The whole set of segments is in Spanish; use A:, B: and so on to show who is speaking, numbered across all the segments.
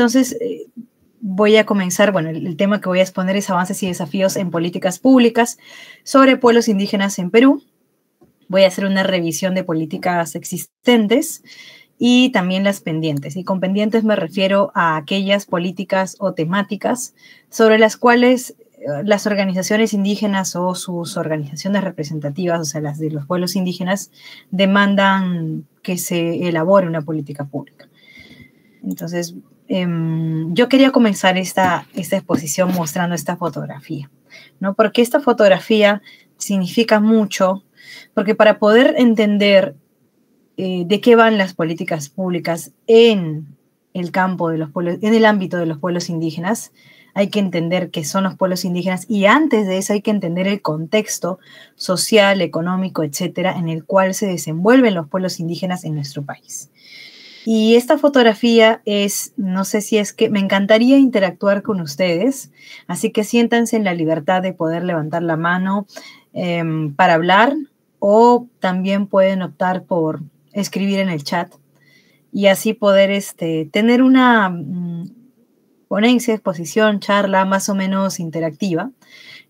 A: Entonces, voy a comenzar, bueno, el tema que voy a exponer es avances y desafíos en políticas públicas sobre pueblos indígenas en Perú. Voy a hacer una revisión de políticas existentes y también las pendientes. Y con pendientes me refiero a aquellas políticas o temáticas sobre las cuales las organizaciones indígenas o sus organizaciones representativas, o sea, las de los pueblos indígenas, demandan que se elabore una política pública. Entonces, yo quería comenzar esta exposición mostrando esta fotografía, ¿no? Porque esta fotografía significa mucho, porque para poder entender de qué van las políticas públicas en el campo de los pueblos, en el ámbito de los pueblos indígenas, hay que entender qué son los pueblos indígenas y antes de eso hay que entender el contexto social, económico, etcétera, en el cual se desenvuelven los pueblos indígenas en nuestro país. Y esta fotografía es, no sé si es que me encantaría interactuar con ustedes, así que siéntanse en la libertad de poder levantar la mano para hablar o también pueden optar por escribir en el chat y así poder tener una ponencia, exposición, charla más o menos interactiva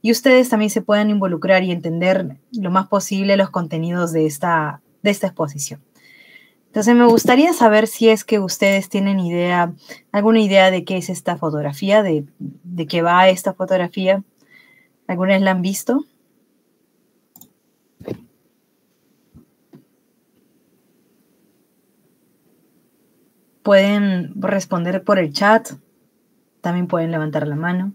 A: y ustedes también se puedan involucrar y entender lo más posible los contenidos de esta exposición. Entonces me gustaría saber si es que ustedes tienen idea, alguna idea de qué es esta fotografía, de qué va esta fotografía. ¿Alguna vez la han visto? Pueden responder por el chat, también pueden levantar la mano.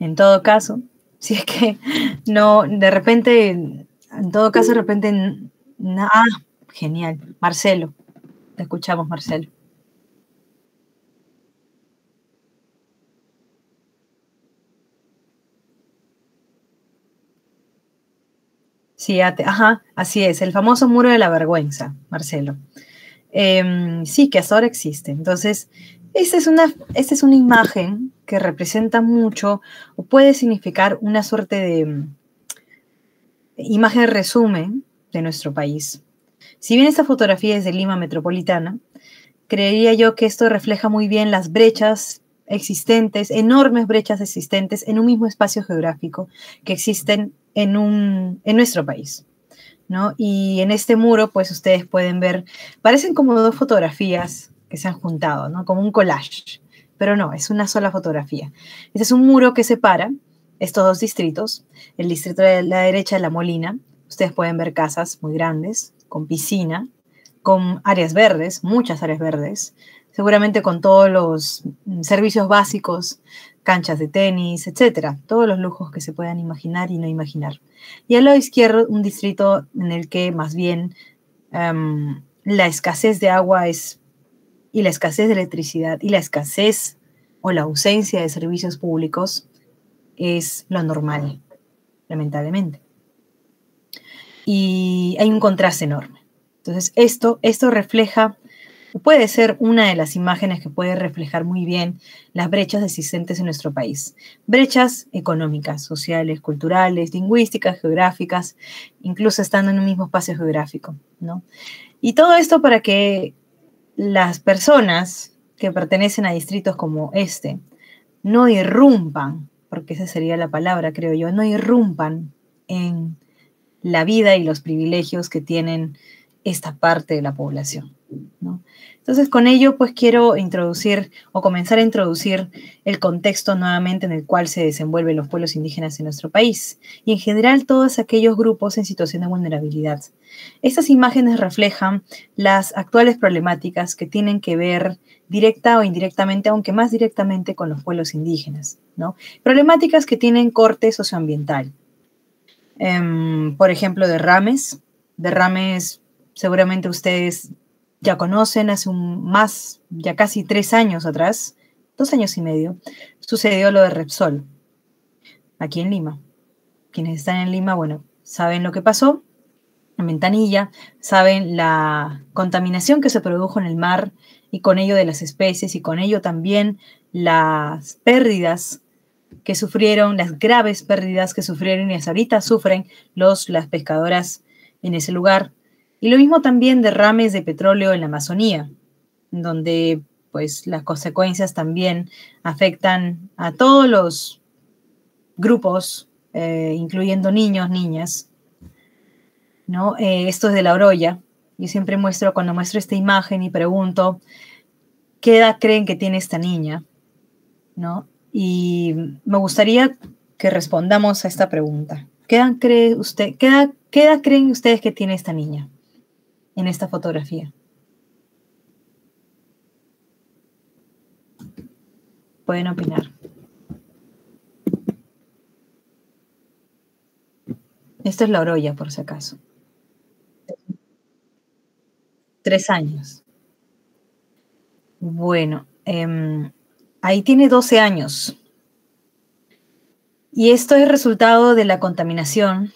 A: En todo caso, si es que no, de repente, en todo caso, de repente, genial. Marcelo, te escuchamos, Marcelo. Sí, ajá, así es, el famoso muro de la vergüenza, Marcelo. Sí, que hasta ahora existe. Entonces, esta es una imagen que representa mucho o puede significar una suerte de imagen resumen de nuestro país. Si bien esta fotografía es de Lima metropolitana, creería yo que esto refleja muy bien las brechas existentes, enormes brechas existentes en un mismo espacio geográfico que existen en nuestro país, ¿no? Y en este muro, pues ustedes pueden ver, parecen como dos fotografías que se han juntado, ¿no? Como un collage, pero no, es una sola fotografía. Este es un muro que separa estos dos distritos, el distrito de la derecha, La Molina. Ustedes pueden ver casas muy grandes, con piscina, con áreas verdes, muchas áreas verdes, seguramente con todos los servicios básicos, canchas de tenis, etcétera, todos los lujos que se puedan imaginar y no imaginar. Y al lado izquierdo, un distrito en el que más bien la escasez de agua y la escasez de electricidad y la escasez o la ausencia de servicios públicos es lo normal, lamentablemente. Y hay un contraste enorme. Entonces, esto refleja, puede ser una de las imágenes que puede reflejar muy bien las brechas existentes en nuestro país. Brechas económicas, sociales, culturales, lingüísticas, geográficas, incluso estando en un mismo espacio geográfico, ¿no? Y todo esto para que las personas que pertenecen a distritos como este no irrumpan, porque esa sería la palabra, creo yo, no irrumpan en la vida y los privilegios que tienen esta parte de la población, ¿no? Entonces, con ello, pues quiero introducir o comenzar a introducir el contexto nuevamente en el cual se desenvuelven los pueblos indígenas en nuestro país y en general todos aquellos grupos en situación de vulnerabilidad. Estas imágenes reflejan las actuales problemáticas que tienen que ver directa o indirectamente, aunque más directamente con los pueblos indígenas, ¿no? Problemáticas que tienen corte socioambiental. Por ejemplo, derrames. Derrames seguramente ustedes ya conocen, ya casi 3 años atrás, 2 años y medio, sucedió lo de Repsol, aquí en Lima. Quienes están en Lima, bueno, saben lo que pasó en Ventanilla, saben la contaminación que se produjo en el mar y con ello de las especies y con ello también las pérdidas que sufrieron, las graves pérdidas que sufrieron y hasta ahorita sufren las pescadoras en ese lugar. Y lo mismo también derrames de petróleo en la Amazonía, donde pues las consecuencias también afectan a todos los grupos, incluyendo niños, niñas, ¿no? Esto es de La Oroya. Yo siempre muestro, cuando muestro esta imagen y pregunto, ¿qué edad creen que tiene esta niña? ¿No? Y me gustaría que respondamos a esta pregunta. ¿Qué edad creen ustedes que tiene esta niña en esta fotografía? Pueden opinar. Esto es La Oroya, por si acaso. 3 años. Bueno, ahí tiene 12 años. Y esto es resultado de la contaminación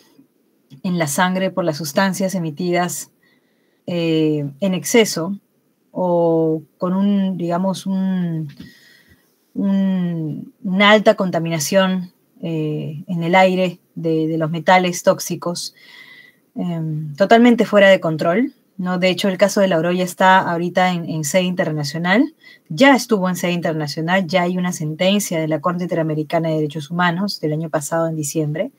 A: en la sangre por las sustancias emitidas en exceso o con una alta contaminación en el aire de los metales tóxicos, totalmente fuera de control, ¿no? De hecho, el caso de La Oroya está ahorita en sede internacional, ya estuvo en sede internacional, ya hay una sentencia de la Corte Interamericana de Derechos Humanos del año pasado, en diciembre.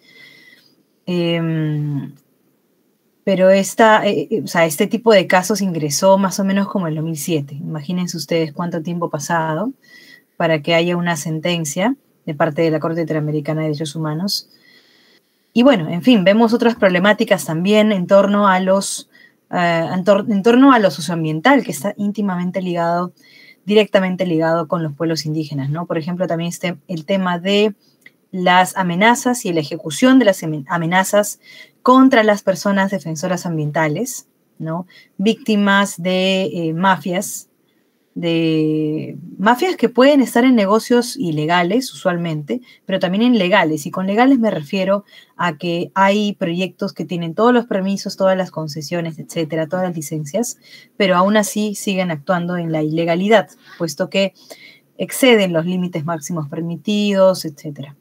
A: Pero este tipo de casos ingresó más o menos como en el 2007. Imagínense ustedes cuánto tiempo ha pasado para que haya una sentencia de parte de la Corte Interamericana de Derechos Humanos. Y bueno, en fin, vemos otras problemáticas también en torno a lo socioambiental, que está directamente ligado con los pueblos indígenas, ¿no? Por ejemplo, también el tema de las amenazas y la ejecución de las amenazas contra las personas defensoras ambientales, ¿no? Víctimas de mafias que pueden estar en negocios ilegales usualmente, pero también en legales. Y con legales me refiero a que hay proyectos que tienen todos los permisos, todas las concesiones, etcétera, todas las licencias, pero aún así siguen actuando en la ilegalidad, puesto que exceden los límites máximos permitidos, etcétera.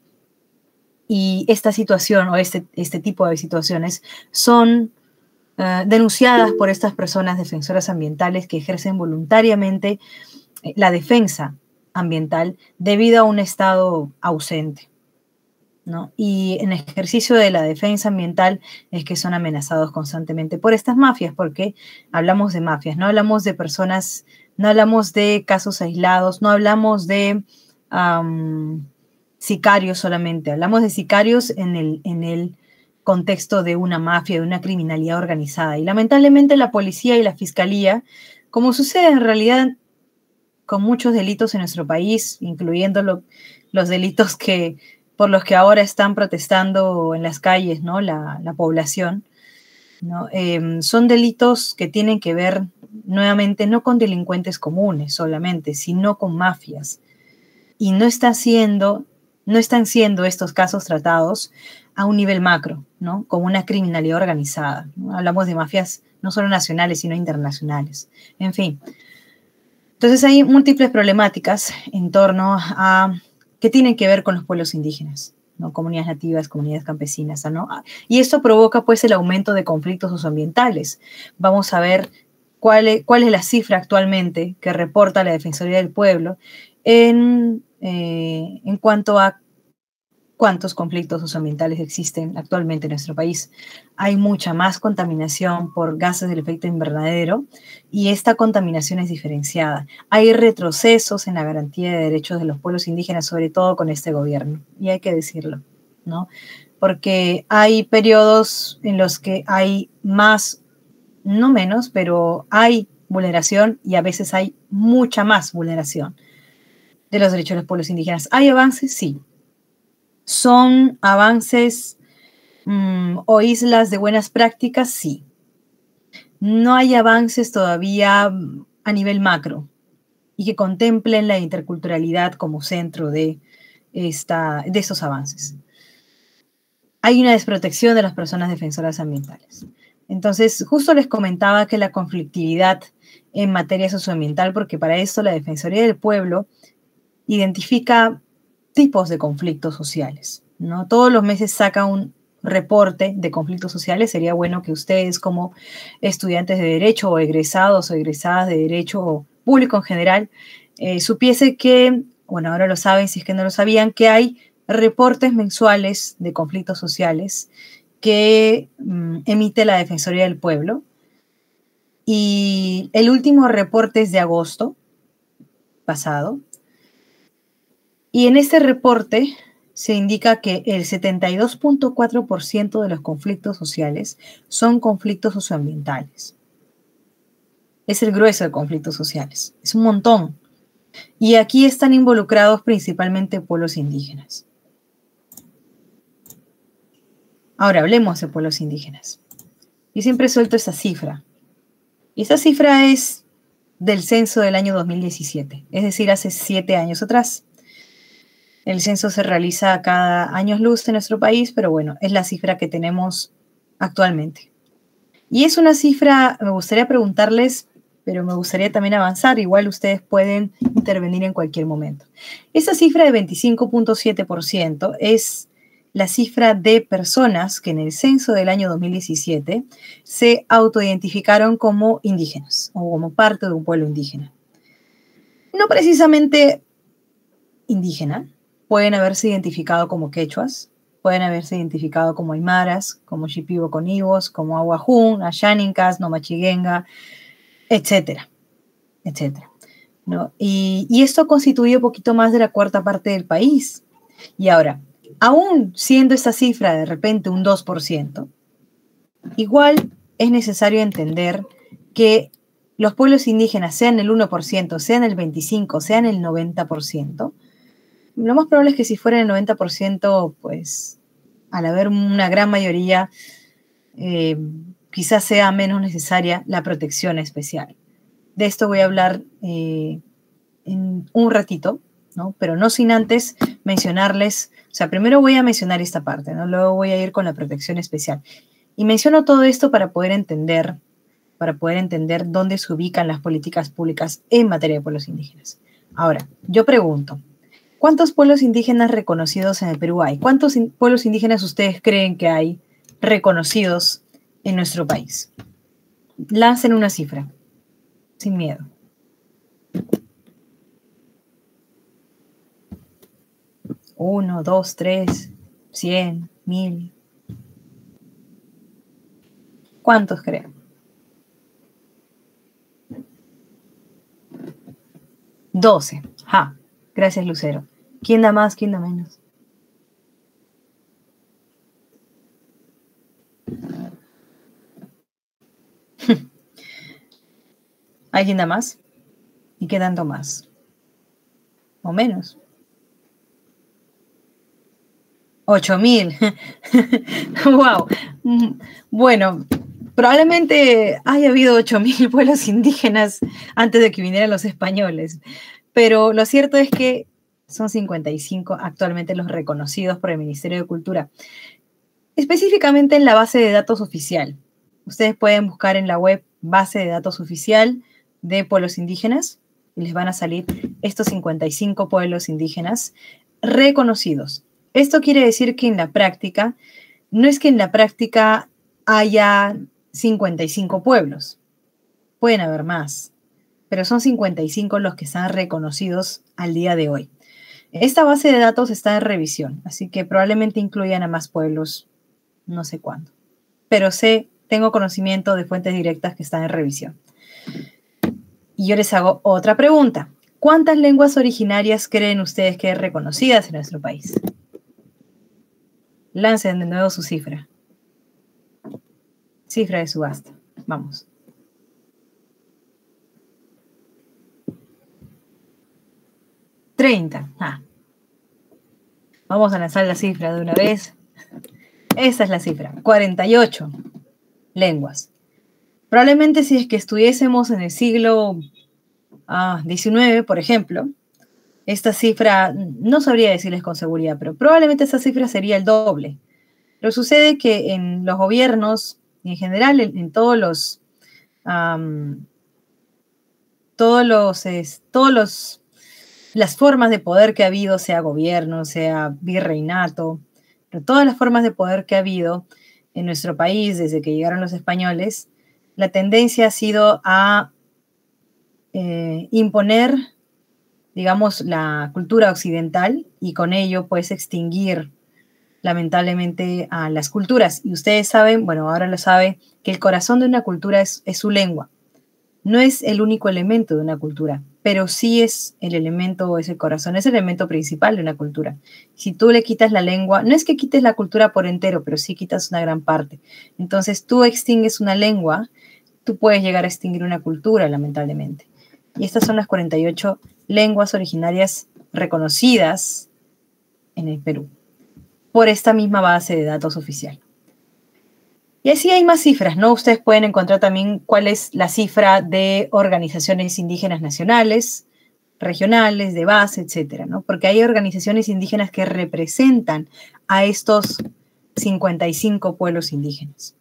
A: Y esta situación o este tipo de situaciones son denunciadas por estas personas defensoras ambientales que ejercen voluntariamente la defensa ambiental debido a un Estado ausente, ¿no? Y en ejercicio de la defensa ambiental es que son amenazados constantemente por estas mafias, porque hablamos de mafias, no hablamos de personas, no hablamos de casos aislados, no hablamos de sicarios solamente, hablamos de sicarios en el contexto de una mafia, de una criminalidad organizada. Y lamentablemente la policía y la fiscalía, como sucede en realidad con muchos delitos en nuestro país, incluyendo los delitos por los que ahora están protestando en las calles, ¿no? La población, ¿no? Son delitos que tienen que ver nuevamente no con delincuentes comunes solamente, sino con mafias. Y no están siendo estos casos tratados a un nivel macro, ¿no? Como una criminalidad organizada, ¿no? Hablamos de mafias no solo nacionales, sino internacionales. En fin. Entonces hay múltiples problemáticas en torno a que tienen que ver con los pueblos indígenas, ¿no? Comunidades nativas, comunidades campesinas, ¿no? Y esto provoca pues el aumento de conflictos socioambientales. Vamos a ver cuál es la cifra actualmente que reporta la Defensoría del Pueblo en cuanto a cuántos conflictos socioambientales existen actualmente en nuestro país. Hay mucha más contaminación por gases del efecto invernadero y esta contaminación es diferenciada. Hay retrocesos en la garantía de derechos de los pueblos indígenas, sobre todo con este gobierno, y hay que decirlo, ¿no? Porque hay periodos en los que hay más, no menos, pero hay vulneración y a veces hay mucha más vulneración de los derechos de los pueblos indígenas. ¿Hay avances? Sí. ¿Son avances o islas de buenas prácticas? Sí. No hay avances todavía a nivel macro y que contemplen la interculturalidad como centro de estos avances. Hay una desprotección de las personas defensoras ambientales. Entonces, justo les comentaba que la conflictividad en materia socioambiental, porque para esto la Defensoría del Pueblo identifica tipos de conflictos sociales, ¿no? Todos los meses saca un reporte de conflictos sociales. Sería bueno que ustedes, como estudiantes de Derecho o egresados o egresadas de Derecho o público en general, supiese que, bueno, ahora lo saben, si es que no lo sabían, que hay reportes mensuales de conflictos sociales que emite la Defensoría del Pueblo. Y el último reporte es de agosto pasado. Y en este reporte se indica que el 72.4% de los conflictos sociales son conflictos socioambientales. Es el grueso de conflictos sociales. Es un montón. Y aquí están involucrados principalmente pueblos indígenas. Ahora hablemos de pueblos indígenas. Yo siempre suelto esta cifra. Y esta cifra es del censo del año 2017, es decir, hace 7 años atrás. El censo se realiza cada año luz en nuestro país, pero bueno, es la cifra que tenemos actualmente. Y es una cifra, me gustaría preguntarles, pero me gustaría también avanzar, igual ustedes pueden intervenir en cualquier momento. Esa cifra de 25.7% es la cifra de personas que en el censo del año 2017 se autoidentificaron como indígenas o como parte de un pueblo indígena. No precisamente indígena, pueden haberse identificado como quechuas, pueden haberse identificado como aymaras, como shipibo-conibos, como aguajún, ayánicas, nomachiguenga, etcétera, etcétera, ¿no? Y esto constituye un poquito más de la cuarta parte del país. Y ahora, aún siendo esta cifra de repente un 2%, igual es necesario entender que los pueblos indígenas, sean el 1%, sean el 25%, sean el 90%, lo más probable es que si fuera el 90%, pues al haber una gran mayoría, quizás sea menos necesaria la protección especial. De esto voy a hablar en un ratito, ¿no? Pero no sin antes mencionarles, o sea, primero voy a mencionar esta parte, ¿no? Luego voy a ir con la protección especial. Y menciono todo esto para poder entender dónde se ubican las políticas públicas en materia de pueblos indígenas. Ahora, yo pregunto, ¿cuántos pueblos indígenas reconocidos en el Perú hay? ¿Cuántos pueblos indígenas ustedes creen que hay reconocidos en nuestro país? Lancen una cifra, sin miedo. 1, 2, 3, 100, 1000. ¿Cuántos creen? 12. Ja, gracias, Lucero. ¿Quién da más? ¿Quién da menos? ¿Alguien da más? ¿Y qué tanto más? ¿O menos? 8.000. Wow. Bueno, probablemente haya habido 8.000 pueblos indígenas antes de que vinieran los españoles, pero lo cierto es que son 55 actualmente los reconocidos por el Ministerio de Cultura, específicamente en la base de datos oficial. Ustedes pueden buscar en la web base de datos oficial de pueblos indígenas y les van a salir estos 55 pueblos indígenas reconocidos. Esto quiere decir que en la práctica, no es que en la práctica haya 55 pueblos, pueden haber más, pero son 55 los que están reconocidos al día de hoy. Esta base de datos está en revisión, así que probablemente incluyan a más pueblos, no sé cuándo, pero tengo conocimiento de fuentes directas que están en revisión. Y yo les hago otra pregunta. ¿Cuántas lenguas originarias creen ustedes que hay reconocidas en nuestro país? Lancen de nuevo su cifra. Cifra de subasta. Vamos. $30. Vamos a lanzar la cifra de una vez. Esa es la cifra. 48 lenguas. Probablemente si es que estuviésemos en el siglo XIX, por ejemplo, esta cifra, no sabría decirles con seguridad, pero probablemente esta cifra sería el doble. Pero sucede que en los gobiernos, y en general en todos los las formas de poder que ha habido, sea gobierno, sea virreinato, pero todas las formas de poder que ha habido en nuestro país desde que llegaron los españoles, la tendencia ha sido a imponer, digamos, la cultura occidental y con ello, pues, extinguir lamentablemente a las culturas. Y ustedes saben, bueno, ahora lo sabe, que el corazón de una cultura es su lengua. No es el único elemento de una cultura, pero sí es el elemento, es el corazón, es el elemento principal de una cultura. Si tú le quitas la lengua, no es que quites la cultura por entero, pero sí quitas una gran parte. Entonces tú extingues una lengua, tú puedes llegar a extinguir una cultura, lamentablemente. Y estas son las 48 lenguas originarias reconocidas en el Perú por esta misma base de datos oficial. Y así hay más cifras, ¿no? Ustedes pueden encontrar también cuál es la cifra de organizaciones indígenas nacionales, regionales, de base, etcétera, ¿no? Porque hay organizaciones indígenas que representan a estos 55 pueblos indígenas,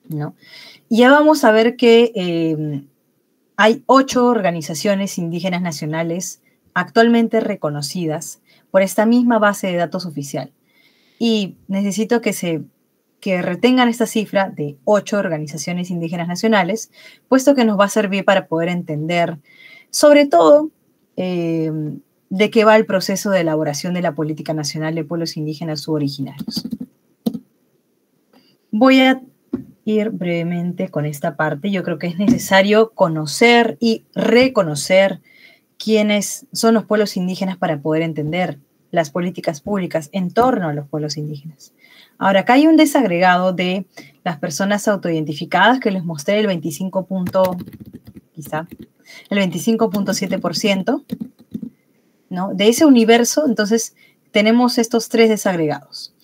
A: ¿no? Y ya vamos a ver que hay 8 organizaciones indígenas nacionales actualmente reconocidas por esta misma base de datos oficial. Y necesito que retengan esta cifra de 8 organizaciones indígenas nacionales, puesto que nos va a servir para poder entender, sobre todo, de qué va el proceso de elaboración de la política nacional de pueblos indígenas u originarios. Voy a ir brevemente con esta parte. Yo creo que es necesario conocer y reconocer quiénes son los pueblos indígenas para poder entender las políticas públicas en torno a los pueblos indígenas. Ahora, acá hay un desagregado de las personas autoidentificadas que les mostré el 25.7%, ¿no? De ese universo, entonces, tenemos estos 3 desagregados.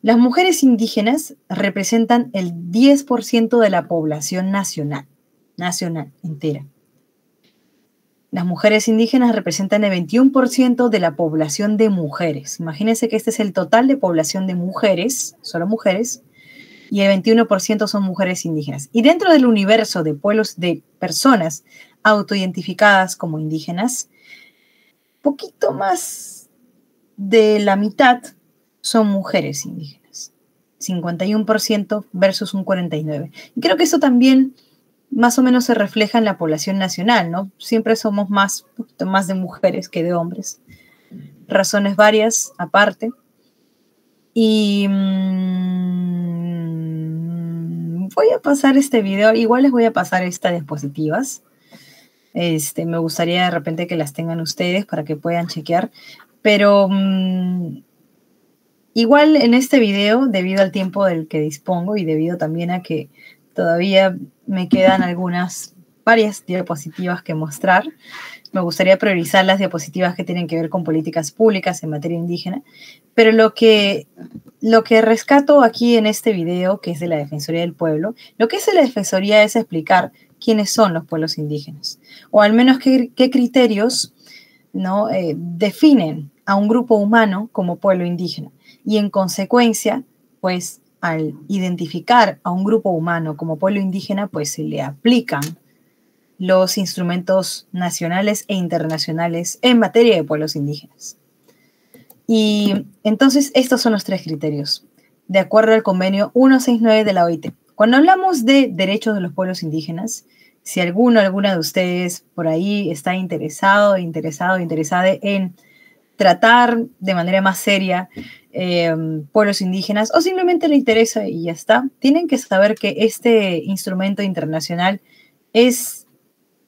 A: Las mujeres indígenas representan el 10% de la población nacional entera. Las mujeres indígenas representan el 21% de la población de mujeres. Imagínense que este es el total de población de mujeres, solo mujeres, y el 21% son mujeres indígenas. Y dentro del universo de pueblos, de personas autoidentificadas como indígenas, poquito más de la mitad son mujeres indígenas. 51% versus un 49%. Y creo que eso también más o menos se refleja en la población nacional, ¿no? Siempre somos un poquito más de mujeres que de hombres. Razones varias aparte. Y voy a pasar este video, igual les voy a pasar estas diapositivas. Me gustaría de repente que las tengan ustedes para que puedan chequear, pero igual en este video, debido al tiempo del que dispongo y debido también a que todavía me quedan varias diapositivas que mostrar. Me gustaría priorizar las diapositivas que tienen que ver con políticas públicas en materia indígena, pero lo que rescato aquí en este video, que es de la Defensoría del Pueblo, lo que hace la Defensoría es explicar quiénes son los pueblos indígenas, o al menos qué criterios, ¿no? Definen a un grupo humano como pueblo indígena, y en consecuencia, pues, al identificar a un grupo humano como pueblo indígena, pues se le aplican los instrumentos nacionales e internacionales en materia de pueblos indígenas. Y entonces estos son los 3 criterios, de acuerdo al convenio 169 de la OIT. Cuando hablamos de derechos de los pueblos indígenas, si alguna de ustedes por ahí está interesada en tratar de manera más seria pueblos indígenas, o simplemente le interesa y ya está, tienen que saber que este instrumento internacional es,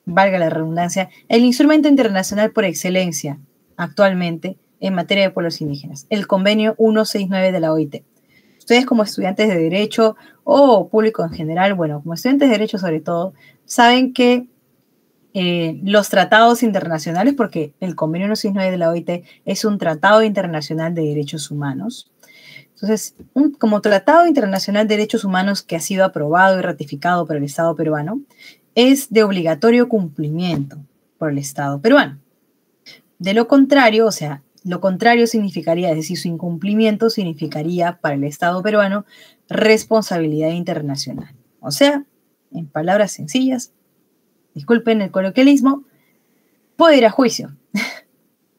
A: valga la redundancia, el instrumento internacional por excelencia actualmente en materia de pueblos indígenas, el convenio 169 de la OIT. Ustedes como estudiantes de Derecho o público en general, bueno, como estudiantes de Derecho sobre todo, saben que los tratados internacionales, porque el convenio 169 de la OIT es un tratado internacional de derechos humanos. Entonces, como tratado internacional de derechos humanos que ha sido aprobado y ratificado por el Estado peruano, es de obligatorio cumplimiento por el Estado peruano. De lo contrario, o sea, lo contrario significaría, es decir, su incumplimiento significaría para el Estado peruano responsabilidad internacional. O sea, en palabras sencillas, disculpen el coloquialismo, puede ir a juicio.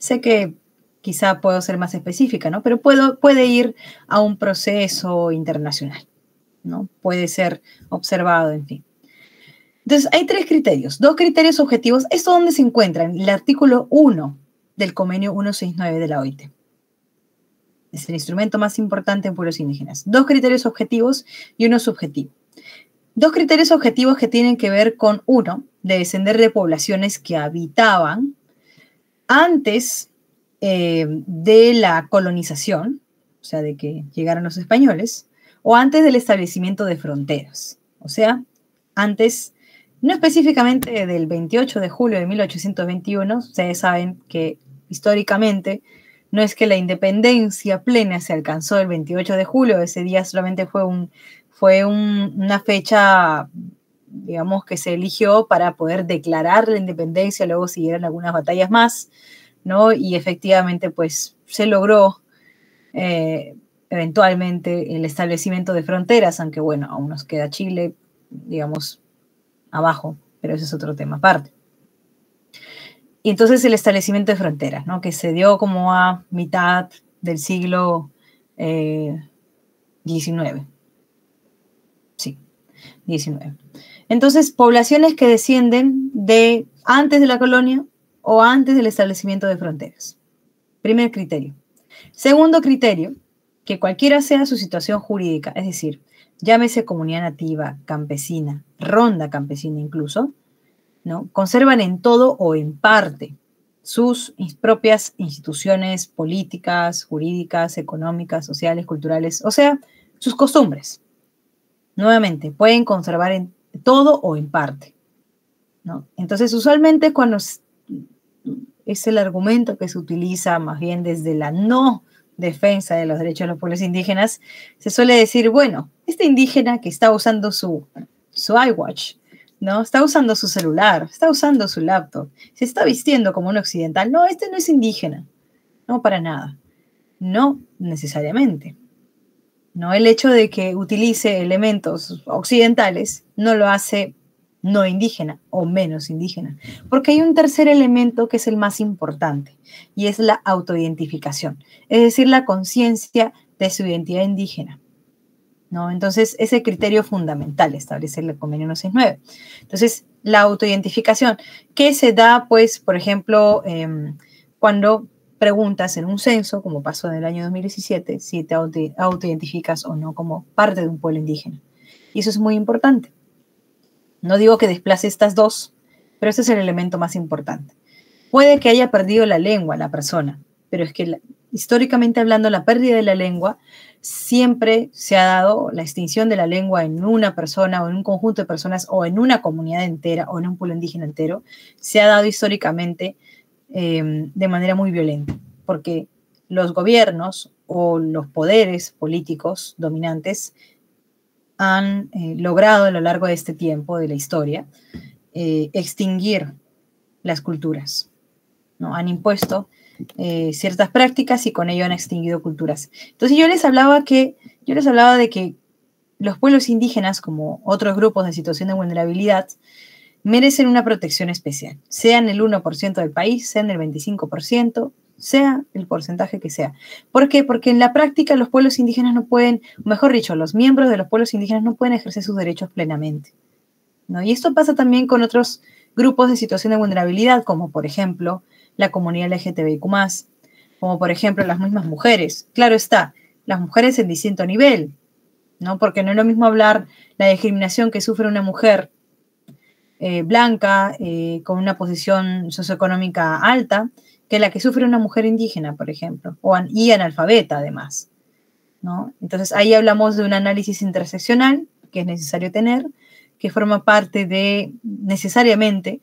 A: Sé que quizá puedo ser más específica, ¿no? Pero puede ir a un proceso internacional, ¿no? Puede ser observado, en fin. Entonces, hay tres criterios, dos criterios objetivos. ¿Esto dónde se encuentra? En el artículo 1 del convenio 169 de la OIT. Es el instrumento más importante en pueblos indígenas. Dos criterios objetivos y uno subjetivo. Dos criterios objetivos que tienen que ver con, uno, de descender de poblaciones que habitaban antes de la colonización, o sea, de que llegaran los españoles, o antes del establecimiento de fronteras, o sea, antes, no específicamente del 28 de julio de 1821, ustedes saben que históricamente no es que la independencia plena se alcanzó el 28 de julio, ese día solamente fue una fecha, digamos, que se eligió para poder declarar la independencia, luego siguieron algunas batallas más, ¿no? Y efectivamente, pues, se logró eventualmente el establecimiento de fronteras, aunque bueno, aún nos queda Chile, digamos, abajo, pero ese es otro tema aparte. Y entonces el establecimiento de fronteras, ¿no? Que se dio como a mitad del siglo XIX. Sí, XIX. Entonces, poblaciones que descienden de antes de la colonia o antes del establecimiento de fronteras. Primer criterio. Segundo criterio, que cualquiera sea su situación jurídica, es decir, llámese comunidad nativa, campesina, ronda campesina incluso, ¿no? Conservan en todo o en parte sus propias instituciones políticas, jurídicas, económicas, sociales, culturales, o sea, sus costumbres. Nuevamente, pueden conservar en todo o en parte, ¿no? Entonces, usualmente cuando es el argumento que se utiliza más bien desde la no defensa de los derechos de los pueblos indígenas, se suele decir, bueno, este indígena que está usando su iWatch, ¿no? Está usando su celular, está usando su laptop, se está vistiendo como un occidental. No, este no es indígena. No, para nada. No necesariamente. No, el hecho de que utilice elementos occidentales no lo hace no indígena o menos indígena, porque hay un tercer elemento que es el más importante y es la autoidentificación, es decir, la conciencia de su identidad indígena, ¿no? Entonces, ese criterio fundamental establece el convenio 169. Entonces, la autoidentificación, que se da, pues, por ejemplo, cuando preguntas en un censo, como pasó en el año 2017, si te autoidentificas o no como parte de un pueblo indígena. Y eso es muy importante. No digo que desplace estas dos, pero ese es el elemento más importante. Puede que haya perdido la lengua la persona, pero es que históricamente hablando, la pérdida de la lengua siempre se ha dado, la extinción de la lengua en una persona o en un conjunto de personas o en una comunidad entera o en un pueblo indígena entero, se ha dado históricamente de manera muy violenta, porque los gobiernos o los poderes políticos dominantes han logrado a lo largo de este tiempo de la historia extinguir las culturas, ¿no? Han impuesto ciertas prácticas y con ello han extinguido culturas. Entonces yo les hablaba de que los pueblos indígenas, como otros grupos de situación de vulnerabilidad, merecen una protección especial, sea en el 1% del país, sea en el 25%, sea el porcentaje que sea. ¿Por qué? Porque en la práctica los pueblos indígenas no pueden, mejor dicho, los miembros de los pueblos indígenas no pueden ejercer sus derechos plenamente, ¿no? Y esto pasa también con otros grupos de situación de vulnerabilidad, como por ejemplo la comunidad LGTBIQ+, como por ejemplo las mismas mujeres. Claro está, las mujeres en distinto nivel, ¿no? Porque no es lo mismo hablar la discriminación que sufre una mujer blanca, con una posición socioeconómica alta, que la que sufre una mujer indígena, por ejemplo, y analfabeta además, ¿no? Entonces ahí hablamos de un análisis interseccional que es necesario tener, que forma parte necesariamente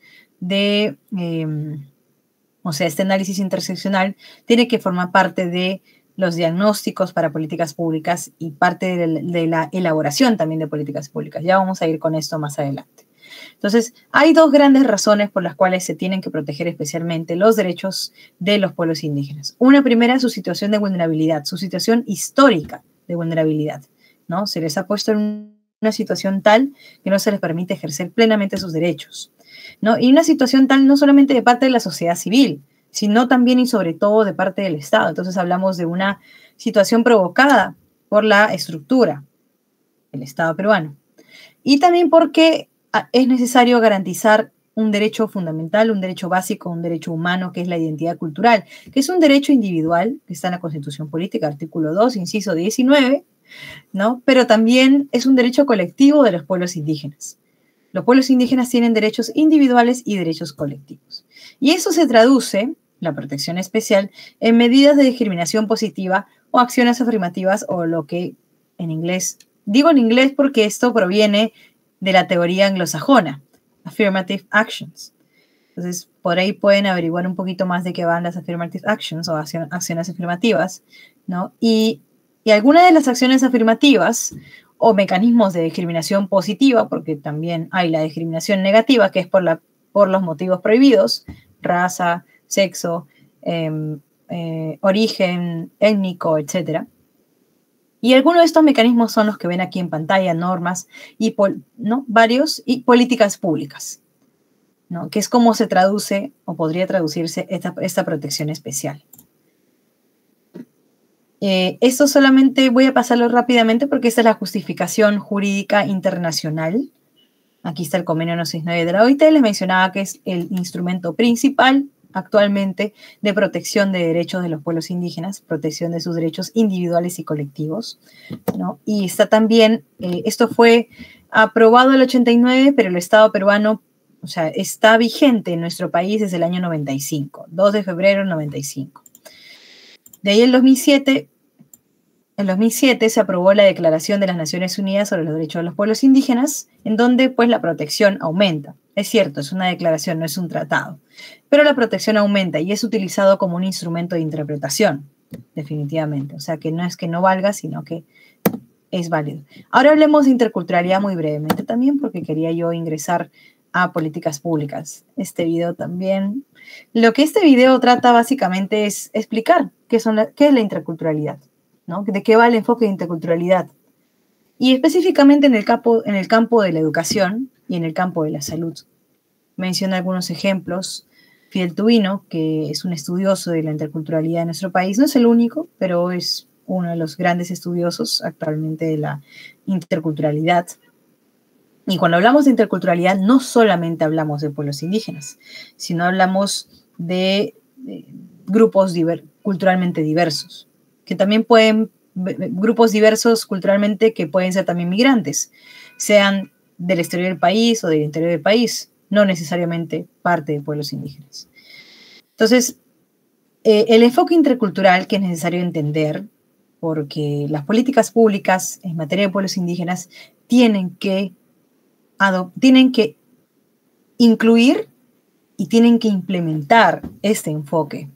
A: o sea, este análisis interseccional tiene que formar parte de los diagnósticos para políticas públicas y parte de la elaboración también de políticas públicas. Ya vamos a ir con esto más adelante. Entonces, hay dos grandes razones por las cuales se tienen que proteger especialmente los derechos de los pueblos indígenas. Una primera, su situación de vulnerabilidad, su situación histórica de vulnerabilidad, ¿no? Se les ha puesto en una situación tal que no se les permite ejercer plenamente sus derechos, ¿no? Y una situación tal no solamente de parte de la sociedad civil, sino también y sobre todo de parte del Estado. Entonces hablamos de una situación provocada por la estructura del Estado peruano. Y también porque es necesario garantizar un derecho fundamental, un derecho básico, un derecho humano, que es la identidad cultural, que es un derecho individual, que está en la Constitución Política, artículo 2, inciso 19, ¿no? Pero también es un derecho colectivo de los pueblos indígenas. Los pueblos indígenas tienen derechos individuales y derechos colectivos. Y eso se traduce, la protección especial, en medidas de discriminación positiva o acciones afirmativas o lo que en inglés, digo en inglés porque esto proviene de la teoría anglosajona, affirmative actions. Entonces, por ahí pueden averiguar un poquito más de qué van las affirmative actions o acciones afirmativas, ¿no? Y algunas de las acciones afirmativas o mecanismos de discriminación positiva, porque también hay la discriminación negativa, que es por los motivos prohibidos, raza, sexo, origen étnico, etc. Y algunos de estos mecanismos son los que ven aquí en pantalla, normas y ¿no? varios, y políticas públicas, ¿no? Que es como se traduce o podría traducirse esta protección especial. Esto solamente voy a pasarlo rápidamente porque esta es la justificación jurídica internacional. Aquí está el convenio 169 de la OIT. Les mencionaba que es el instrumento principal actualmente de protección de derechos de los pueblos indígenas, protección de sus derechos individuales y colectivos, ¿no? Y está también, esto fue aprobado en el 89, pero el Estado peruano, o sea, está vigente en nuestro país desde el año 95, 2 de febrero del 95. De ahí en 2007 se aprobó la Declaración de las Naciones Unidas sobre los Derechos de los Pueblos Indígenas, en donde pues la protección aumenta. Es cierto, es una declaración, no es un tratado, pero la protección aumenta y es utilizado como un instrumento de interpretación, definitivamente. O sea, que no es que no valga, sino que es válido. Ahora hablemos de interculturalidad muy brevemente también, porque quería yo ingresar a políticas públicas. Este video también. Lo que este video trata básicamente es explicar qué es la interculturalidad, ¿no? ¿De qué va el enfoque de interculturalidad? Y específicamente en el campo de la educación y en el campo de la salud. Menciona algunos ejemplos. Fidel Tubino, que es un estudioso de la interculturalidad en nuestro país, no es el único, pero es uno de los grandes estudiosos actualmente de la interculturalidad. Y cuando hablamos de interculturalidad, no solamente hablamos de pueblos indígenas, sino hablamos de grupos culturalmente diversos, que también grupos diversos culturalmente que pueden ser también migrantes, sean del exterior del país o del interior del país, no necesariamente parte de pueblos indígenas. Entonces, el enfoque intercultural que es necesario entender, porque las políticas públicas en materia de pueblos indígenas tienen que incluir y tienen que implementar este enfoque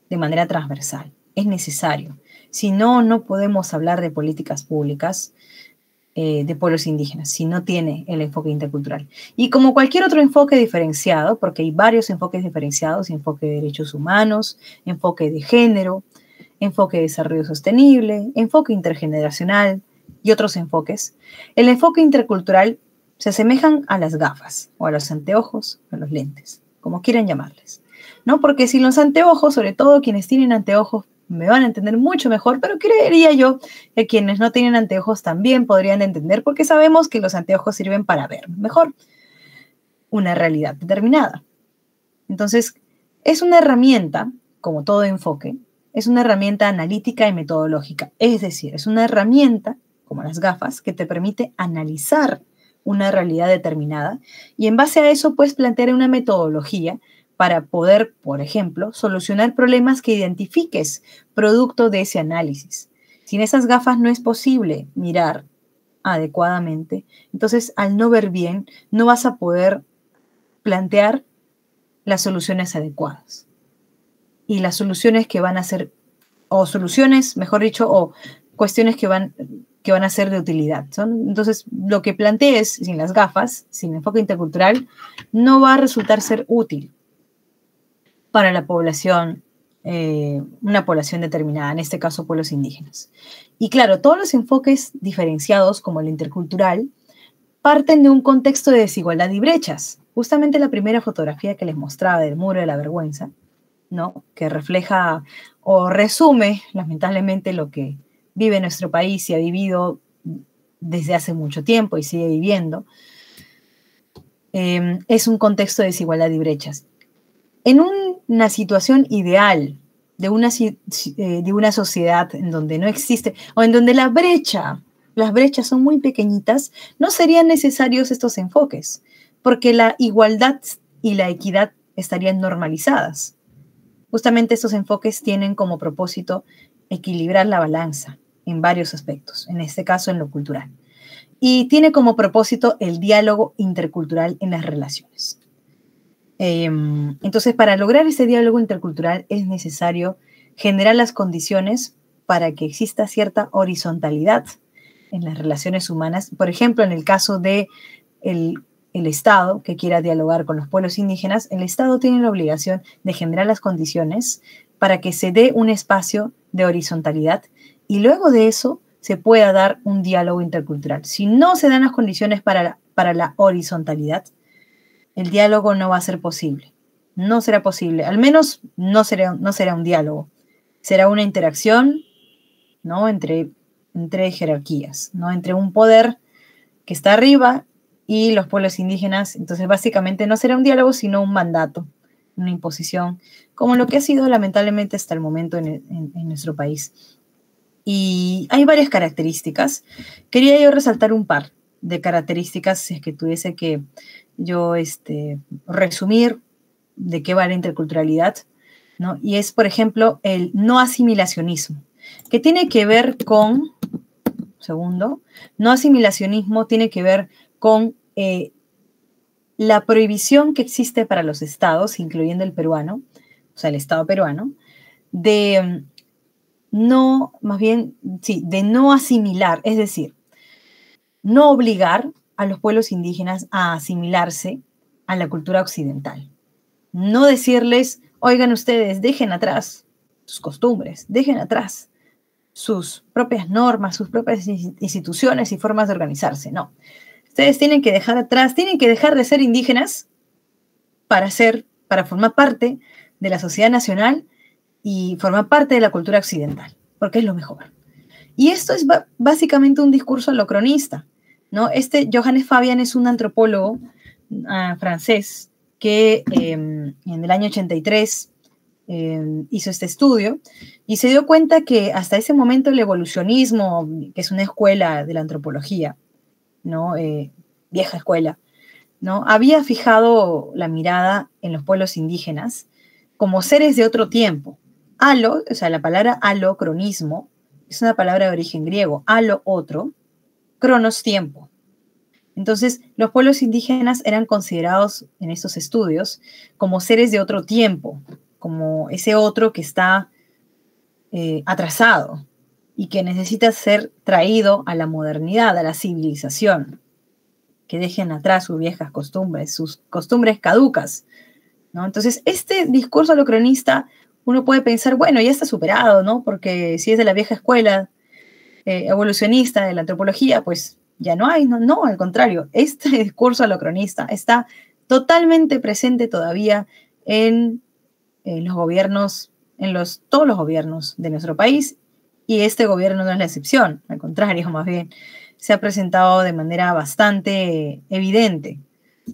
A: de manera transversal. Es necesario. Si no, no podemos hablar de políticas públicas de pueblos indígenas, si no tiene el enfoque intercultural. Y como cualquier otro enfoque diferenciado, porque hay varios enfoques diferenciados, enfoque de derechos humanos, enfoque de género, enfoque de desarrollo sostenible, enfoque intergeneracional y otros enfoques, el enfoque intercultural se asemejan a las gafas, o a los anteojos, o a los lentes, como quieran llamarles, ¿no? Porque si los anteojos, sobre todo quienes tienen anteojos, me van a entender mucho mejor, pero creería yo que quienes no tienen anteojos también podrían entender, porque sabemos que los anteojos sirven para ver mejor una realidad determinada. Entonces, es una herramienta, como todo enfoque, es una herramienta analítica y metodológica. Es decir, es una herramienta, como las gafas, que te permite analizar una realidad determinada y en base a eso puedes plantear una metodología para poder, por ejemplo, solucionar problemas que identifiques producto de ese análisis. Sin esas gafas no es posible mirar adecuadamente. Entonces, al no ver bien, no vas a poder plantear las soluciones adecuadas. Y las soluciones que van a ser, o soluciones, mejor dicho, o cuestiones que van a ser de utilidad. Entonces, lo que plantees sin las gafas, sin enfoque intercultural, no va a resultar ser útil para la población, una población determinada, en este caso pueblos indígenas. Y claro, todos los enfoques diferenciados, como el intercultural, parten de un contexto de desigualdad y brechas. Justamente la primera fotografía que les mostraba del muro de la vergüenza ¿no? Que refleja o resume, lamentablemente, lo que vive nuestro país y ha vivido desde hace mucho tiempo y sigue viviendo, es un contexto de desigualdad y brechas. En una situación ideal de una sociedad en donde no existe, o en donde las brechas son muy pequeñitas, no serían necesarios estos enfoques, porque la igualdad y la equidad estarían normalizadas. Justamente estos enfoques tienen como propósito equilibrar la balanza en varios aspectos, en este caso en lo cultural. Y tiene como propósito el diálogo intercultural en las relaciones. Entonces, para lograr ese diálogo intercultural es necesario generar las condiciones para que exista cierta horizontalidad en las relaciones humanas. Por ejemplo, en el caso de el Estado que quiera dialogar con los pueblos indígenas, el Estado tiene la obligación de generar las condiciones para que se dé un espacio de horizontalidad y luego de eso se pueda dar un diálogo intercultural. Si no se dan las condiciones para la horizontalidad, el diálogo no va a ser posible. No será posible. Al menos no será un diálogo. Será una interacción, ¿no? entre jerarquías, ¿no? Entre un poder que está arriba y los pueblos indígenas. Entonces, básicamente no será un diálogo, sino un mandato, una imposición, como lo que ha sido lamentablemente hasta el momento en nuestro país. Y hay varias características. Quería yo resaltar un par de características, si es que tuviese que yo resumir de qué va la interculturalidad, ¿no? Y es, por ejemplo, el no asimilacionismo, que tiene que ver con, segundo, no asimilacionismo tiene que ver con la prohibición que existe para los estados, incluyendo el peruano, o sea, el estado peruano, de no, más bien, sí, de no asimilar, es decir, no obligar a los pueblos indígenas a asimilarse a la cultura occidental. No decirles, oigan ustedes, dejen atrás sus costumbres, dejen atrás sus propias normas, sus propias instituciones y formas de organizarse. No. Ustedes tienen que dejar atrás, tienen que dejar de ser indígenas para formar parte de la sociedad nacional y formar parte de la cultura occidental, porque es lo mejor. Y esto es básicamente un discurso holocronista, ¿no? Johannes Fabian es un antropólogo francés que en el año 83 hizo este estudio y se dio cuenta que hasta ese momento el evolucionismo, que es una escuela de la antropología, ¿no? Vieja escuela, ¿no? Había fijado la mirada en los pueblos indígenas como seres de otro tiempo. Alo, o sea, la palabra alocronismo es una palabra de origen griego, alo otro, cronos tiempo. Entonces, los pueblos indígenas eran considerados en estos estudios como seres de otro tiempo, como ese otro que está atrasado y que necesita ser traído a la modernidad, a la civilización, que dejen atrás sus viejas costumbres, sus costumbres caducas, ¿no? Entonces, este discurso holocronista, uno puede pensar, bueno, ya está superado, ¿no? Porque si es de la vieja escuela evolucionista de la antropología, pues ya no hay, no, al contrario, este discurso holocronista está totalmente presente todavía en los gobiernos, todos los gobiernos de nuestro país, y este gobierno no es la excepción, al contrario, más bien, se ha presentado de manera bastante evidente,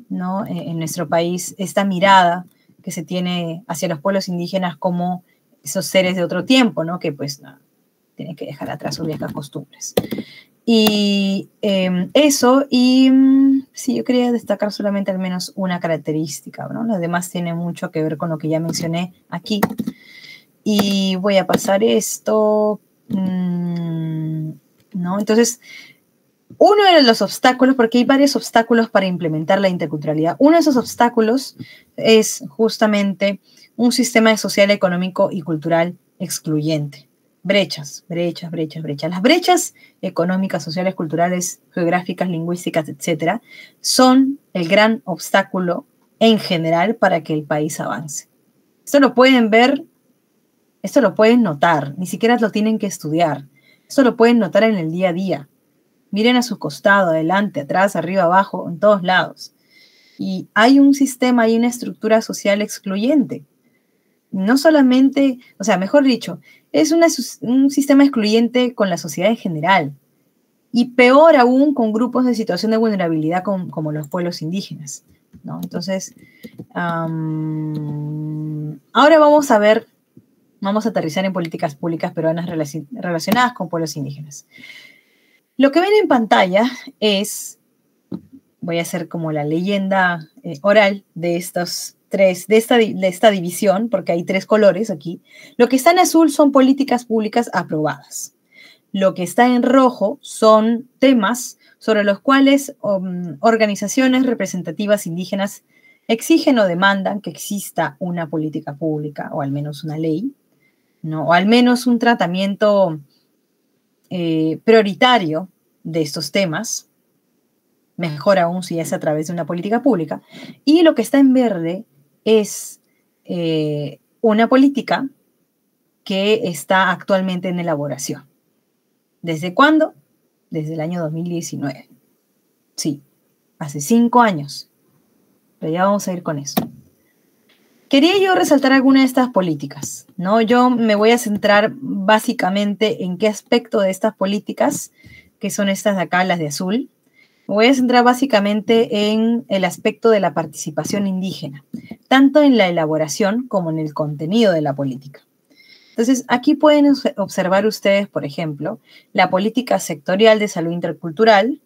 A: ¿no? En nuestro país, esta mirada que se tiene hacia los pueblos indígenas como esos seres de otro tiempo, ¿no? Que pues no, tienen que dejar atrás sus viejas costumbres. Y eso, y sí, yo quería destacar solamente al menos una característica, ¿no? Las demás tienen mucho que ver con lo que ya mencioné aquí. Y voy a pasar esto, ¿no? Entonces, uno de los obstáculos, porque hay varios obstáculos para implementar la interculturalidad, uno de esos obstáculos es justamente un sistema social, económico y cultural excluyente. Brechas. Las brechas económicas, sociales, culturales, geográficas, lingüísticas, etcétera, son el gran obstáculo en general para que el país avance. Esto lo pueden ver, esto lo pueden notar, ni siquiera lo tienen que estudiar. Esto lo pueden notar en el día a día. Miren a su costado, adelante, atrás, arriba, abajo, en todos lados. Y hay un sistema, hay una estructura social excluyente. no solamente, o sea, mejor dicho, es un sistema excluyente con la sociedad en general y peor aún con grupos de situación de vulnerabilidad como los pueblos indígenas, ¿no? Entonces, ahora vamos a ver, vamos a aterrizar en políticas públicas peruanas relacionadas con pueblos indígenas. Lo que ven en pantalla es, voy a hacer como la leyenda oral de estos tres, de esta división, porque hay tres colores aquí. Lo que está en azul son políticas públicas aprobadas. Lo que está en rojo son temas sobre los cuales organizaciones representativas indígenas exigen o demandan que exista una política pública o al menos una ley, ¿no? O al menos un tratamiento prioritario de estos temas, mejor aún si es a través de una política pública. Y lo que está en verde es una política que está actualmente en elaboración. ¿Desde cuándo? Desde el año 2019. Sí, hace 5 años. Pero ya vamos a ir con eso. Quería yo resaltar alguna de estas políticas, ¿no? Yo me voy a centrar básicamente en qué aspecto de estas políticas, que son estas de acá, las de azul, me voy a centrar básicamente en el aspecto de la participación indígena, tanto en la elaboración como en el contenido de la política. Entonces, aquí pueden observar ustedes, por ejemplo, la política sectorial de salud intercultural,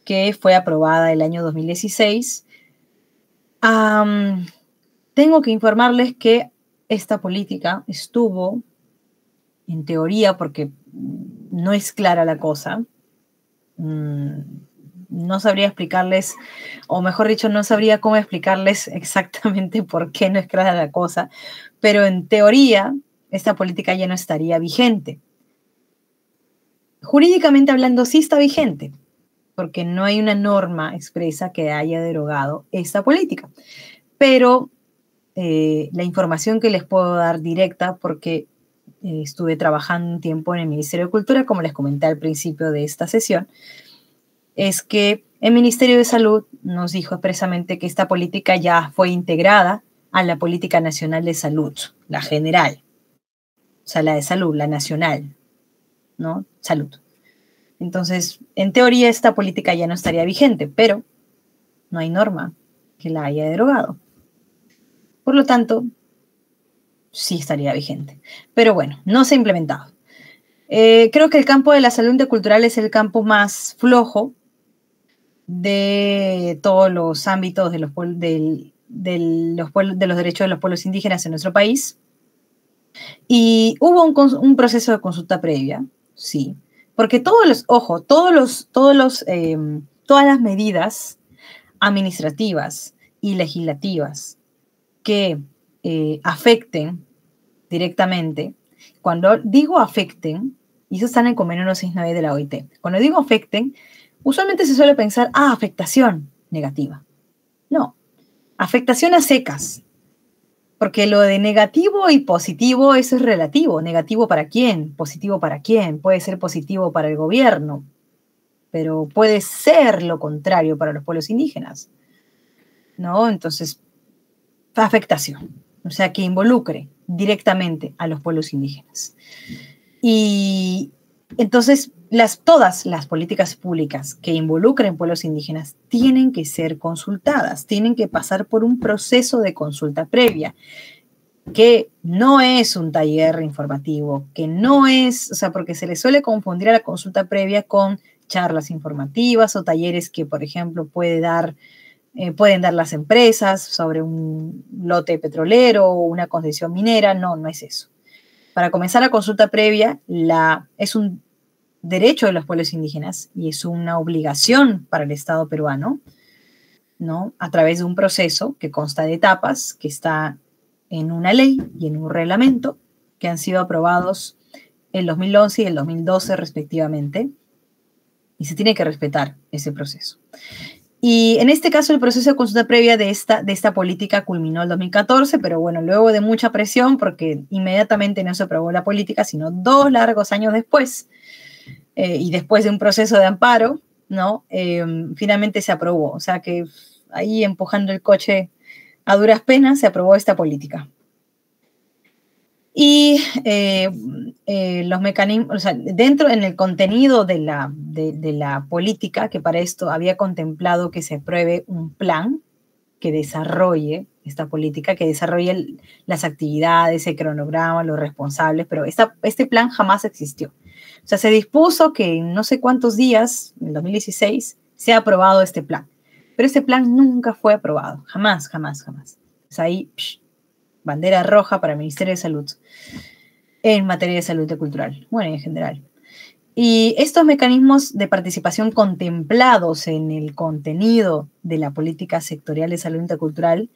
A: que fue aprobada el año 2016. Tengo que informarles que esta política estuvo, en teoría, porque no es clara la cosa, no sabría explicarles, o mejor dicho, no sabría cómo explicarles exactamente por qué no es clara la cosa, pero en teoría esta política ya no estaría vigente. Jurídicamente hablando, sí está vigente, porque no hay una norma expresa que haya derogado esta política. Pero la información que les puedo dar directa, porque estuve trabajando un tiempo en el Ministerio de Cultura, como les comenté al principio de esta sesión, es que el Ministerio de Salud nos dijo expresamente que esta política ya fue integrada a la Política Nacional de Salud, la general, o sea, la de salud, la nacional, ¿no? Salud. Entonces, en teoría, esta política ya no estaría vigente, pero no hay norma que la haya derogado. Por lo tanto, sí estaría vigente. Pero bueno, no se ha implementado. Creo que el campo de la salud intercultural es el campo más flojo de todos los ámbitos de los derechos de los pueblos indígenas en nuestro país. Y hubo un proceso de consulta previa, sí, porque todas las medidas administrativas y legislativas que afecten directamente, cuando digo afecten, y eso está en el convenio 169 de la OIT, cuando digo afecten, usualmente se suele pensar, afectación negativa. No, afectación a secas, porque lo de negativo y positivo, eso es relativo. Negativo para quién, positivo para quién. Puede ser positivo para el gobierno, pero puede ser lo contrario para los pueblos indígenas, ¿no? Entonces, afectación, o sea, que involucre directamente a los pueblos indígenas. Y entonces, todas las políticas públicas que involucren pueblos indígenas tienen que ser consultadas, tienen que pasar por un proceso de consulta previa, que no es un taller informativo, que no es, o sea, porque se le suele confundir a la consulta previa con charlas informativas o talleres que, por ejemplo, pueden dar las empresas sobre un lote petrolero o una concesión minera. No, no es eso. Para comenzar la consulta previa, es un derecho de los pueblos indígenas y es una obligación para el Estado peruano, ¿no? A través de un proceso que consta de etapas, que está en una ley y en un reglamento que han sido aprobados el 2011 y el 2012 respectivamente, y se tiene que respetar ese proceso. Y en este caso el proceso de consulta previa de esta política culminó el 2014, pero bueno, luego de mucha presión, porque inmediatamente no se aprobó la política, sino 2 largos años después, y después de un proceso de amparo, ¿no? Finalmente se aprobó. O sea que ahí empujando el coche a duras penas se aprobó esta política. Y los mecanismos, o sea, dentro en el contenido de la política, que para esto había contemplado que se apruebe un plan que desarrolle esta política, que desarrolle las actividades, el cronograma, los responsables, pero este plan jamás existió. O sea, se dispuso que en no sé cuántos días, en 2016, se ha aprobado este plan. Pero este plan nunca fue aprobado. Jamás, jamás, jamás. O sea, ahí, bandera roja para el Ministerio de Salud en materia de salud cultural, bueno, en general. Y estos mecanismos de participación contemplados en el contenido de la política sectorial de salud intercultural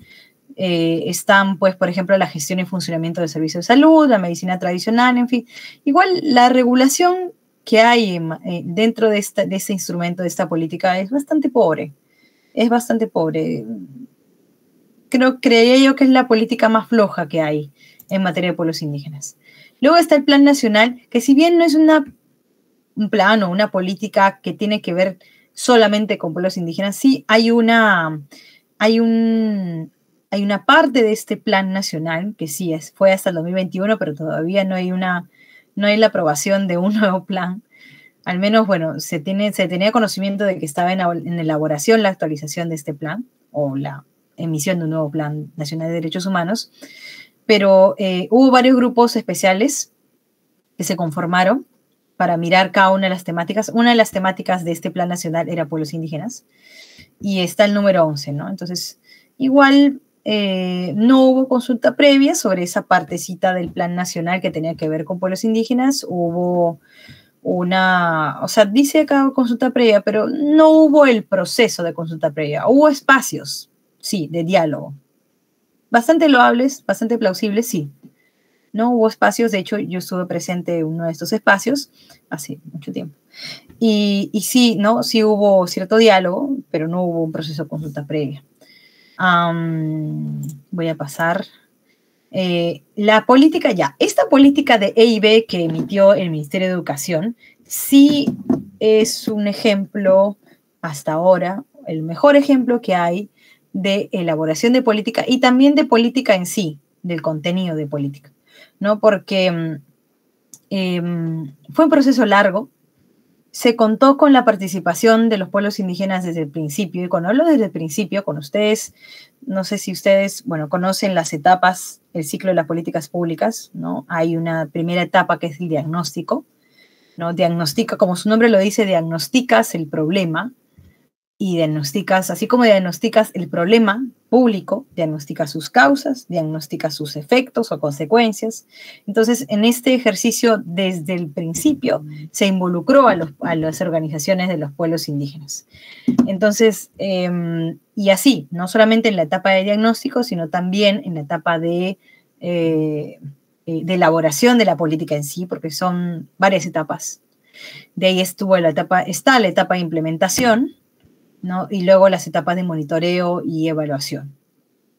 A: están, pues, por ejemplo, la gestión y funcionamiento del servicio de salud, la medicina tradicional, en fin. Igual la regulación que hay dentro de este instrumento, de esta política, es bastante pobre. Es bastante pobre. Creería yo que es la política más floja que hay en materia de pueblos indígenas. Luego está el Plan Nacional, que si bien no es un plan o una política que tiene que ver solamente con pueblos indígenas, sí hay una parte de este plan nacional que sí fue hasta el 2021, pero todavía no hay la aprobación de un nuevo plan. Al menos, bueno, se tenía conocimiento de que estaba en elaboración la actualización de este plan o la emisión de un nuevo Plan Nacional de Derechos Humanos, pero hubo varios grupos especiales que se conformaron para mirar cada una de las temáticas. Una de las temáticas de este plan nacional era pueblos indígenas y está el número 11, ¿no? Entonces, igual no hubo consulta previa sobre esa partecita del plan nacional que tenía que ver con pueblos indígenas. Hubo o sea, dice acá consulta previa, pero no hubo el proceso de consulta previa. Hubo espacios, sí, de diálogo. Bastante loables, bastante plausibles, sí. No hubo espacios, de hecho yo estuve presente en uno de estos espacios hace mucho tiempo. Y sí, ¿no? Sí hubo cierto diálogo, pero no hubo un proceso de consulta previa. Voy a pasar. La política esta política de EIB que emitió el Ministerio de Educación sí es un ejemplo hasta ahora, el mejor ejemplo que hay de elaboración de política y también de política en sí, del contenido de política, ¿no? Porque fue un proceso largo, se contó con la participación de los pueblos indígenas desde el principio, y cuando hablo desde el principio, con ustedes, no sé si ustedes, bueno, conocen las etapas, el ciclo de las políticas públicas, ¿no? Hay una primera etapa que es el diagnóstico, ¿no? Diagnostica, como su nombre lo dice, diagnosticas el problema, y diagnosticas, así como diagnosticas el problema público, diagnosticas sus causas, diagnosticas sus efectos o consecuencias. Entonces, en este ejercicio, desde el principio, se involucró a las organizaciones de los pueblos indígenas. Entonces, y así, no solamente en la etapa de diagnóstico, sino también en la etapa de elaboración de la política en sí, porque son varias etapas. De ahí está la etapa de implementación, ¿no? Y luego las etapas de monitoreo y evaluación.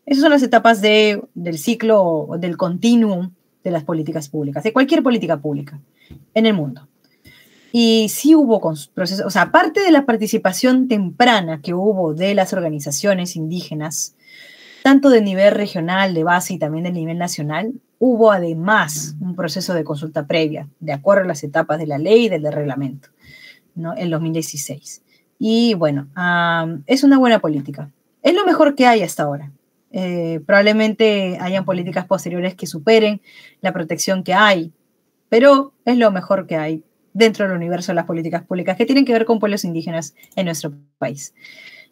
A: Esas son las etapas del ciclo, del continuum de las políticas públicas, de cualquier política pública en el mundo. Y sí hubo procesos, o sea, aparte de la participación temprana que hubo de las organizaciones indígenas, tanto de nivel regional, de base y también de nivel nacional, hubo además un proceso de consulta previa, de acuerdo a las etapas de la ley y del reglamento, ¿no? En 2016. Y bueno, es una buena política. Es lo mejor que hay hasta ahora. Probablemente hayan políticas posteriores que superen la protección que hay, pero es lo mejor que hay dentro del universo de las políticas públicas que tienen que ver con pueblos indígenas en nuestro país.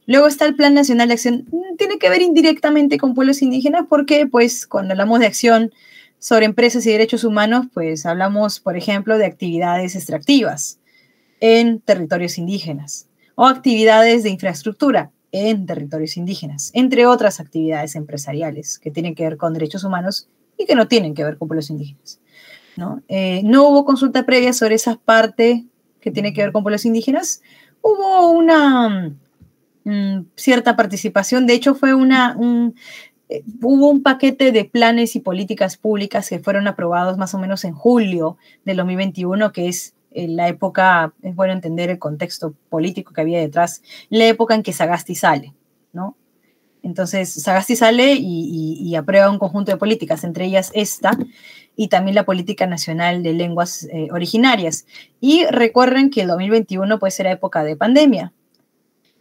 A: Luego está el Plan Nacional de Acción. Tiene que ver indirectamente con pueblos indígenas porque, pues, cuando hablamos de acción sobre empresas y derechos humanos, pues hablamos, por ejemplo, de actividades extractivas en territorios indígenas o actividades de infraestructura en territorios indígenas, entre otras actividades empresariales que tienen que ver con derechos humanos y que no tienen que ver con pueblos indígenas, ¿no? No hubo consulta previa sobre esa parte que tiene que ver con pueblos indígenas. Hubo una cierta participación, de hecho hubo un paquete de planes y políticas públicas que fueron aprobados más o menos en julio del 2021, que es la época, es bueno entender el contexto político que había detrás, la época en que Sagasti sale, ¿no? Entonces, Sagasti sale y aprueba un conjunto de políticas, entre ellas esta, y también la Política Nacional de Lenguas Originarias. Y recuerden que el 2021 pues era época de pandemia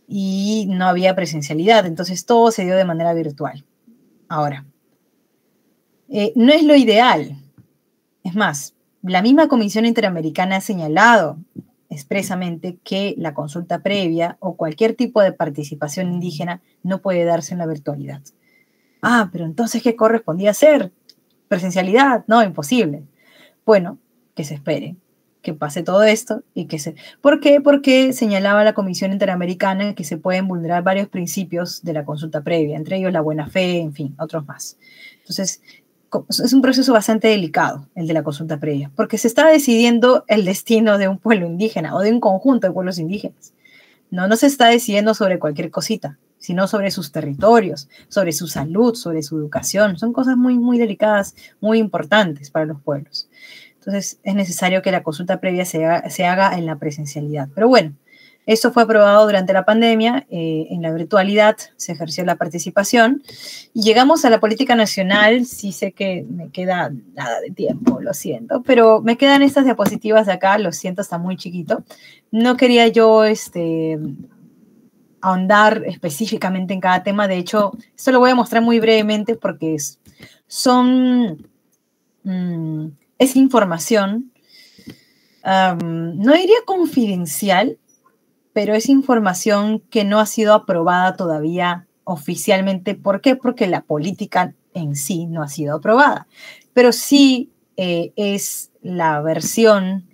A: y no había presencialidad, entonces todo se dio de manera virtual. Ahora, no es lo ideal. Es más, la misma Comisión Interamericana ha señalado expresamente que la consulta previa o cualquier tipo de participación indígena no puede darse en la virtualidad. Ah, pero entonces, ¿qué correspondía hacer? ¿Presencialidad? No, imposible. Bueno, que se espere, que pase todo esto y que se... ¿Por qué? Porque señalaba la Comisión Interamericana que se pueden vulnerar varios principios de la consulta previa, entre ellos la buena fe, en fin, otros más. Entonces, es un proceso bastante delicado, el de la consulta previa, porque se está decidiendo el destino de un pueblo indígena o de un conjunto de pueblos indígenas. No se está decidiendo sobre cualquier cosita, sino sobre sus territorios, sobre su salud, sobre su educación. Son cosas muy, muy delicadas, muy importantes para los pueblos. Entonces, es necesario que la consulta previa se haga en la presencialidad. Pero bueno, esto fue aprobado durante la pandemia, en la virtualidad se ejerció la participación y llegamos a la política nacional. Sí sé que me queda nada de tiempo, lo siento, pero me quedan estas diapositivas de acá, lo siento, está muy chiquito. No quería yo ahondar específicamente en cada tema, de hecho, esto lo voy a mostrar muy brevemente porque es información, no diría confidencial, pero es información que no ha sido aprobada todavía oficialmente. ¿Por qué? Porque la política en sí no ha sido aprobada, pero sí es la versión